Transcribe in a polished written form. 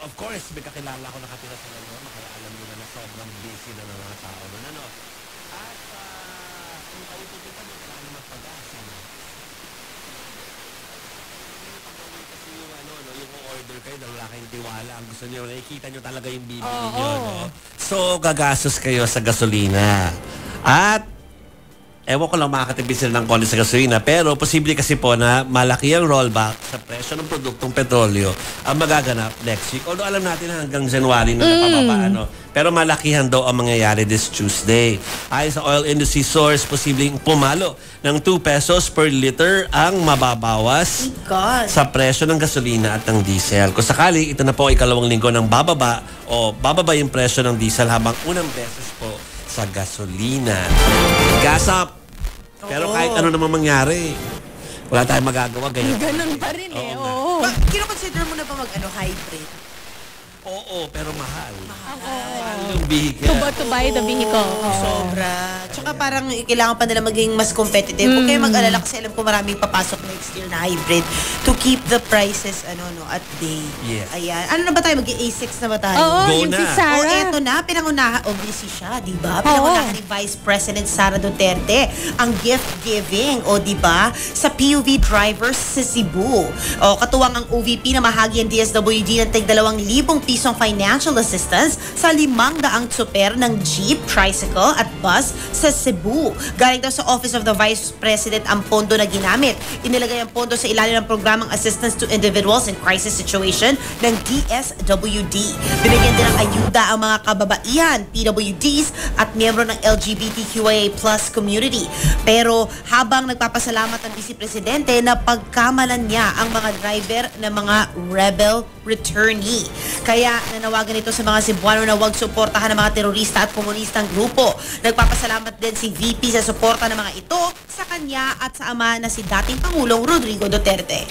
of course, may kakilala ako nakatira sa Laguna, kaya alam nyo na sobrang busy na ng mga tao doon. Ano? At kung kayo pupunta nyo, kailangan magpagas. Kasi yung yung order kayo, dahil wala kayong tiwala. Ang gusto nyo, nakikita nyo talaga yung bibili nyo. No? So, gagastos kayo sa gasolina. At ewan ko lang makakatipid sila ng konti sa gasolina, pero posible kasi po na malaki ang rollback sa presyo ng produktong petrolyo ang magaganap next week. Although alam natin hanggang January na napababa, pero malakihan daw ang mangyayari this Tuesday. Ayon sa oil industry source, posibleng pumalo ng 2 pesos per liter ang mababawas sa presyo ng gasolina at ng diesel. Kung sakali, ito na po ay ikalawang linggo ng bababa yung presyo ng diesel habang unang beses po sa gasolina. Gas up! Pero kahit ano naman mangyari, wala tayong magagawa. Ganun pa rin eh. Oo. Kino-consider mo na ba hybrid? Oo, pero mahal. Mahal. Yung vehicle. To buy the vehicle. Sobra. Tsaka parang kailangan pa nila maging mas competitive. Huwag kayo mag-alala kasi alam ko maraming papasok next year na hybrid to keep the prices at bay. Yes. Ayan. Ano na ba tayo? Mag-A6 na ba tayo? Oo, Go yung na. si Sarah. Eto na. Pinangunahan. Obviously siya, di ba? Pinangunahan ni Vice President Sara Duterte ang gift giving. O di ba? Sa PUV drivers sa Cebu. O katuwang ang OVP na mahagi ang DSWD ng tig 2,000 pisong financial assistance sa 500 tsuper ng jeep, tricycle at bus sa Cebu. Galing daw sa Office of the Vice President ang pondo na ginamit. Inilagay ang pondo sa ilalim ng programang Assistance to Individuals in Crisis Situation ng DSWD. Binigyan din ng ayuda ang mga kababaihan, PWDs at miyembro ng LGBTQIA+ community. Pero habang nagpapasalamat ang Vice Presidente na pagkamalan niya ang mga driver ng mga rebel returnee. Kaya nanawagan ito sa mga Cebuano na huwag suportahan ng mga terorista at komunistang grupo. Nagpapasalamat din si VP sa suporta ng mga ito sa kanya at sa ama na si dating Pangulong Rodrigo Duterte.